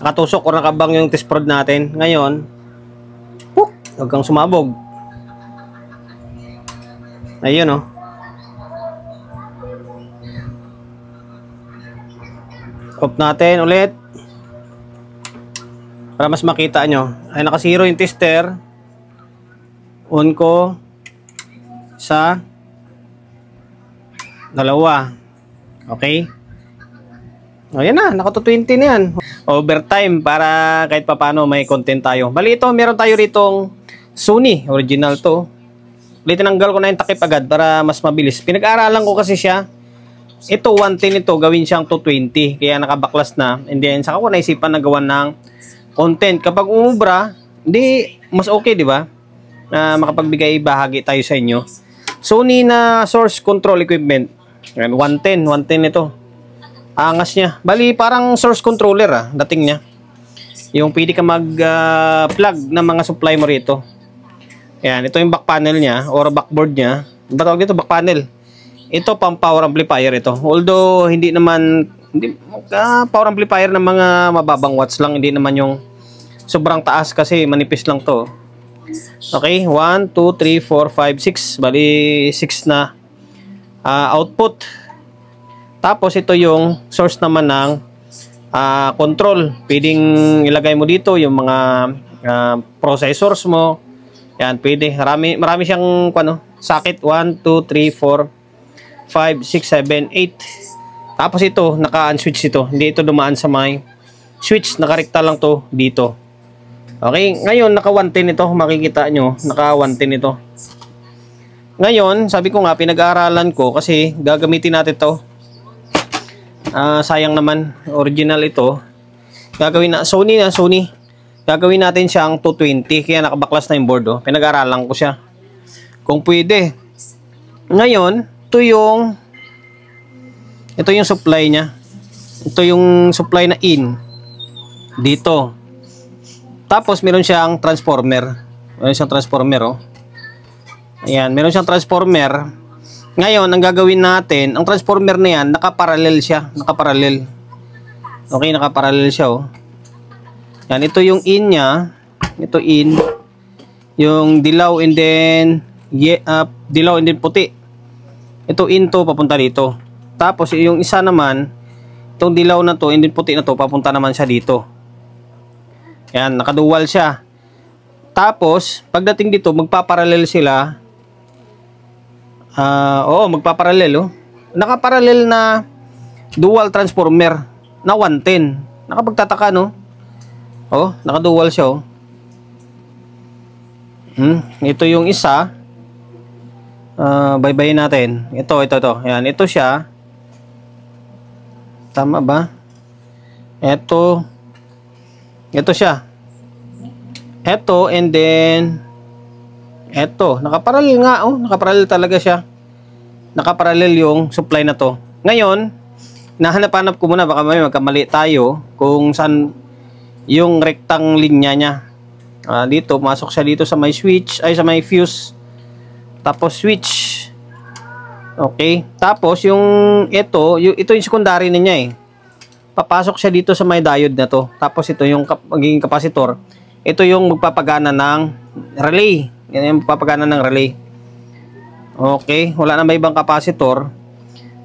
Nakatusok o nakabang yung test prod natin. Ngayon, huwag kang sumabog. Ayun oh. Off natin ulit. Para mas makita nyo. Ay nakasiro yung tester. On ko sa dalawa. Okay. Ayan na, naka 220 na yan. Overtime para kahit papano may content tayo. Bali ito, meron tayo ritong Sony. Original to. Bali tinanggal ko na yung takip agad para mas mabilis. Pinag-aaralan ko kasi siya. Ito 110 ito, gawin siyang 220. Kaya nakabaklas na. And then saka ko naisipan na gawan ng content. Kapag umubra, hindi mas okay, di ba? Na makapagbigay bahagi tayo sa inyo. Sony na source control equipment. 110 ito. Angas niya. Bali parang source controller dating niya. Yung pwede ka mag-plug ng mga supply mo rito. Ayan, ito yung back panel niya or backboard niya. Ba tawag dito? Back panel. Ito pang power amplifier ito. Although hindi power amplifier ng mga mababang watts lang, hindi naman yung sobrang taas kasi manipis lang to. Okay, 1 2 3 4 5 6. Bali 6 na output. Tapos ito yung source naman ng control. Pwedeng ilagay mo dito yung mga processors mo. Yan, pwede. Marami siyang socket. 1 2 3 4 5, 6, 7, 8. Tapos ito, naka-unswitch ito. Hindi ito dumaan sa may switch. Nakarekta lang to dito. Okay, ngayon naka 110 ito. Makikita nyo, naka 110 ito. Ngayon, sabi ko nga, pinag-aaralan ko kasi gagamitin natin to. Sayang naman, original ito. Gagawin na, Sony. Gagawin natin siyang 220. Kaya nakabaklas na yung board. Oh. Pinag-aaralan ko siya. Kung pwede. Ngayon, ito yung supply niya. Ito yung supply na in dito. Tapos meron siyang transformer. Oh. Ayan, meron siyang transformer. Ngayon, ang gagawin natin, ang transformer na yan, nakaparallel siya. Nakaparallel. Okay, nakaparallel siya oh. Yan, ito yung in niya. Ito in. Yung dilaw and then dilaw and then puti. Ito into papunta dito. Tapos yung isa naman, itong dilaw na to, and then puti na to, papunta naman siya dito. Yan, nakadual siya. Tapos, pagdating dito, magpaparallel sila. Magpaparallel oh. Nakaparallel na dual transformer na 110. Nakapagtataka no? Oh, nakadual siya oh. Ito yung isa. Baybayin natin. Ito. Ayan, ito siya. Tama ba? Ito siya. Ito and then ito. Nakaparallel nga oh. Nakaparallel talaga siya. Nakaparallel yung supply na to. Ngayon, nahanap-hanap ko muna. Baka may magkamali tayo kung saan yung rektang linya niya. Dito, masok siya dito sa may switch. Ay, sa may fuse. Tapos switch. Okay. Tapos yung ito yung secondary niya eh. Papasok siya dito sa may diode na to. Tapos ito yung magiging capacitor. Ito yung magpapagana ng relay. Yan yung magpapagana ng relay. Okay. Wala na may ibang capacitor.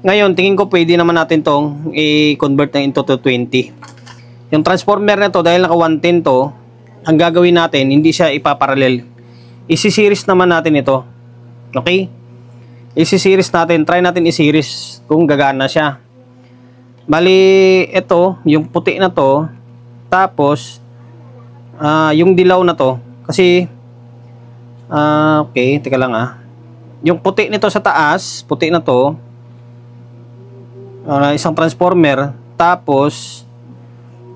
Ngayon, tingin ko pwede naman natin tong i-convert na into 220. Yung transformer na to, dahil naka 110 to, ang gagawin natin, hindi siya ipaparallel. Isi-series naman natin ito. Okay? Isi-series natin. Try natin i-series kung gagana siya. Bali, ito, yung puti na to. Tapos, yung dilaw na to. Kasi, okay, teka lang yung puti nito sa taas, puti na to. Isang transformer. Tapos,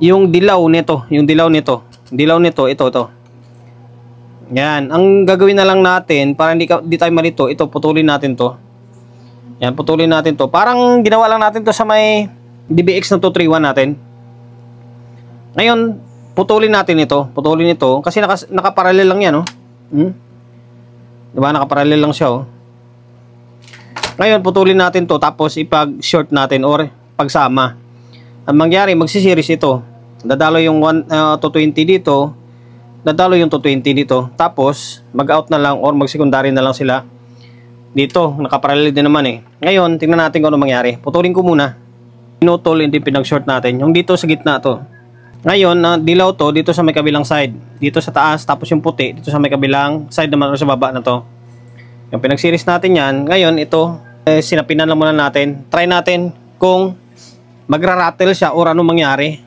yung dilaw nito. Ito. Yan, ang gagawin na lang natin para hindi tayo malito, ito putulin natin to. Yan, putulin natin to. Parang ginawa lang natin to sa may DBX na 231 natin. Ngayon, putulin natin ito. Putulin ito kasi nakaparallel lang yan, oh. Diba, nakaparallel lang siya, oh. Ngayon, putulin natin to tapos ipag-short natin or pagsama. Ang mangyari, magsisiris ito. Dadalo yung 220 dito. Dadalo yung 220 dito. Tapos, mag-out na lang or mag-secondary na lang sila. Dito, nakaparallel din naman eh. Ngayon, tingnan natin kung ano mangyari. Putulin ko muna. Pinutol, hindi pinag-short natin. Yung dito sa gitna to. Ngayon, dilaw to dito sa may kabilang side. Dito sa taas, tapos yung puti dito sa may kabilang side naman o sa baba na to. Yung pinag-series natin yan. Ngayon, ito, sinapinan lang muna natin. Try natin kung magra-rattle siya or ano mangyari.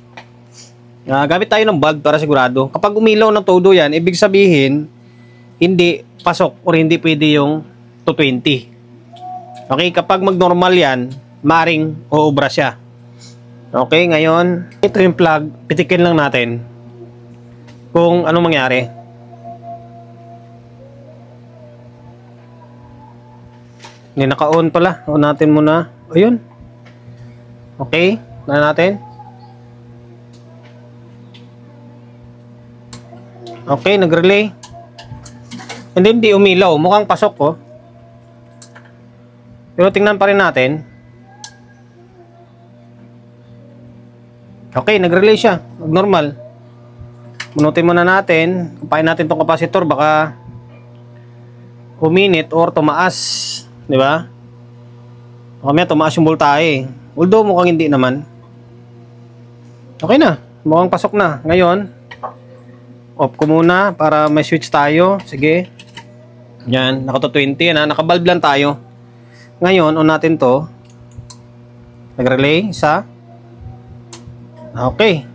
Gamit tayo ng bulb para sigurado. Kapag umilaw ng todo yan, ibig sabihin, hindi pasok or hindi pwede yung 220. Okay, kapag mag-normal yan, maring uubra siya. Okay, ngayon, ito yung plug. Pitikin lang natin kung ano mangyari. Hindi naka-on pala. On natin muna. Ayun. Okay, na natin. Okay, nag-relay. Hindi umilaw. Mukhang pasok ko. Pero tingnan pa rin natin. Okay, nag-relay siya. Normal. Bunutin muna natin. Kapain natin tong capacitor. Baka uminit or tumaas. Di ba? Mamaya tumaas yung voltahe. Although mukhang hindi naman. Okay na. Mukhang pasok na. Ngayon, off ko muna para may switch tayo. Sige. Yan. Naka 220 na. Naka-bulb lang tayo. Ngayon, on natin to. Nag-relay. Isa. Okay.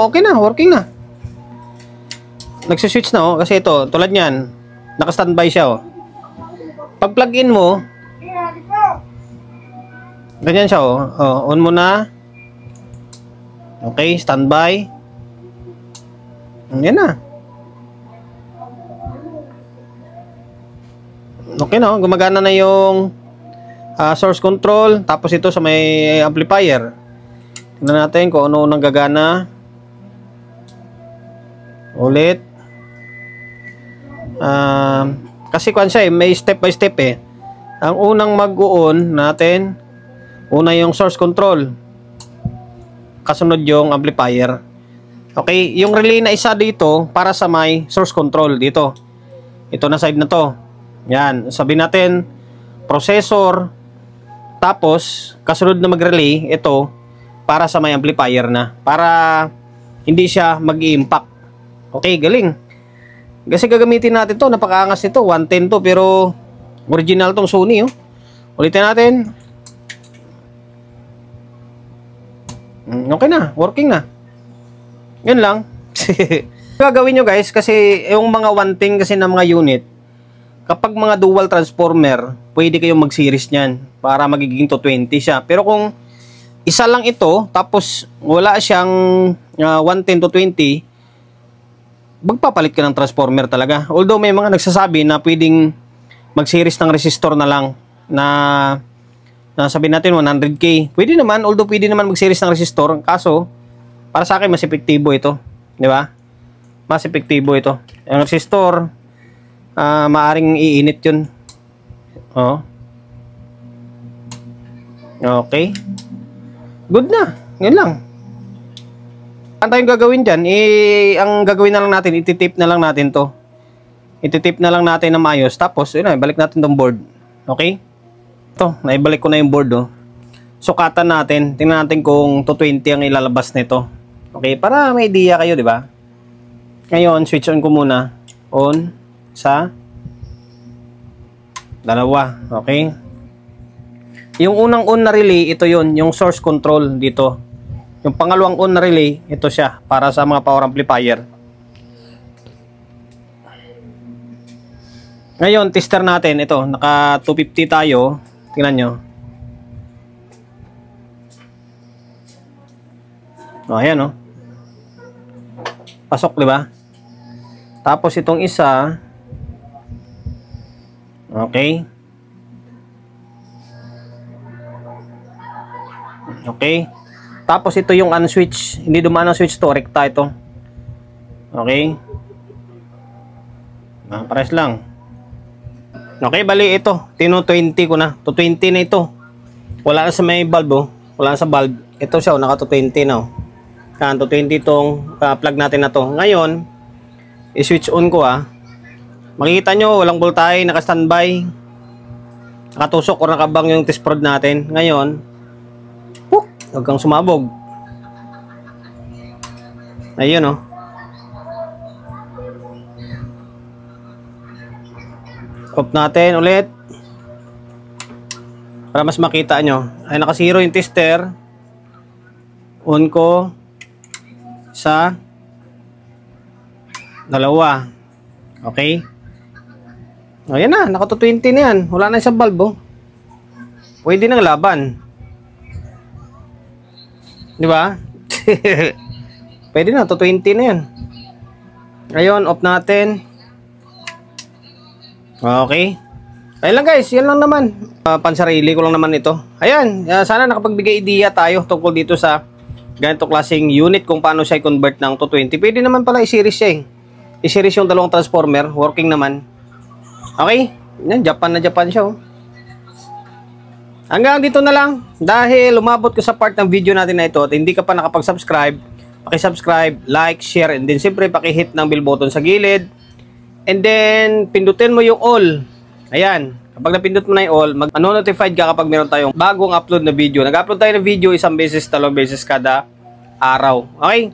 Okay na. Working na. Nagsiswitch na oh. Kasi ito, tulad nyan. Naka-standby siya oh. Pag plug-in mo, ganyan siya oh. On mo na. Okay. Standby. Yan na. Okay na. Gumagana na yung source control. Tapos ito sa may amplifier. Tingnan natin kung ano nang gagana. Ulit. Kasi kung siya may step by step eh. Ang unang mag-on natin, una yung source control. Kasunod yung amplifier. Okay, yung relay na isa dito para sa may source control dito. Ito na side na to. Yan, sabihin natin processor. Tapos kasunod na mag-relay ito para sa may amplifier na. Para hindi siya mag-i-impact. Okay, galing. Kasi gagamitin natin to, napakaangas nito, 110 to pero original tong Sony oh. Ulitin natin. Okay na, working na. Yun lang. Gagawin nyo guys kasi yung mga 110 kasi na mga unit, kapag mga dual transformer, pwede kayong mag-series nyan para magiging 220 siya. Pero kung isa lang ito, tapos wala siyang 110 to 20, magpapalit ka ng transformer talaga. Although may mga nagsasabi na pwedeng mag-series ng resistor na lang na sabihin natin 100k. Pwede naman, although pwede naman mag-series ng resistor. Kaso, para sa akin mas epektibo ito. Di ba? Mas epektibo ito. Ang resistor, maaring iinit yun. Oh. Okay. Good na. Yan lang. Ano tayong gagawin dyan? Ang gagawin na lang natin, ititip na lang natin to. Ititip na lang natin na maayos. Tapos, yun na, balik natin tong board. Okay? Ito, naibalik ko na yung board. Oh. Sukatan natin. Tingnan natin kung 220 ang ilalabas nito. Okay, para may idea kayo, di ba? Ngayon, switch on ko muna. On sa dalawa. Okay? Yung unang on na relay, ito yun. Yung source control dito. Yung pangalawang on na relay, ito siya. Para sa mga power amplifier. Ngayon, tester natin. Ito, naka 250 tayo. Tingnan nyo. O, ayan o. Pasok, di ba? Tapos itong isa. Okay. Okay. Tapos ito yung unswitch. Hindi dumaan ang switch to. Rekta ito. Okay. Pares lang. Okay, bali ito. Tino 20 ko na. 220 na ito. Wala na sa may bulb oh. Wala na sa bulb. Ito siya, naka 220 na oh. Yan, 220 tong plug natin na to. Ngayon, i-switch on ko Makikita nyo, walang voltahe, naka-standby. Nakatusok o nakabang yung test prod natin. Ngayon, huwag kang sumabog. Ayun Off natin ulit. Para mas makita nyo. Ay, naka-zero yung tester. On ko sa 2. Okay? Ayan na, naka 220 na yan. Wala na isang bulb Pwede nang laban. Di ba? Pwede na, 220 na yan. Ngayon, off natin. Okay. Ayun lang guys, yan lang naman. Pansarili ko lang naman ito. Ayan, sana nakapagbigay idea tayo tungkol dito sa ganito klaseng unit kung paano siya i-convert ng 220. Pwede naman pala i-series siya I-series yung dalawang transformer, working naman. Okay? Yan, Japan na Japan siya Hanggang dito na lang. Dahil umabot ko sa part ng video natin na ito at hindi ka pa nakapag-subscribe, paki-subscribe, like, share, and then siyempre paki-hit ng bell button sa gilid. And then, pindutin mo yung all. Ayan. Kapag napindot mo na yung all, mag-notified ka kapag meron tayong bagong upload na video. Nag-upload tayo ng video 1 beses, 2 beses kada araw. Okay?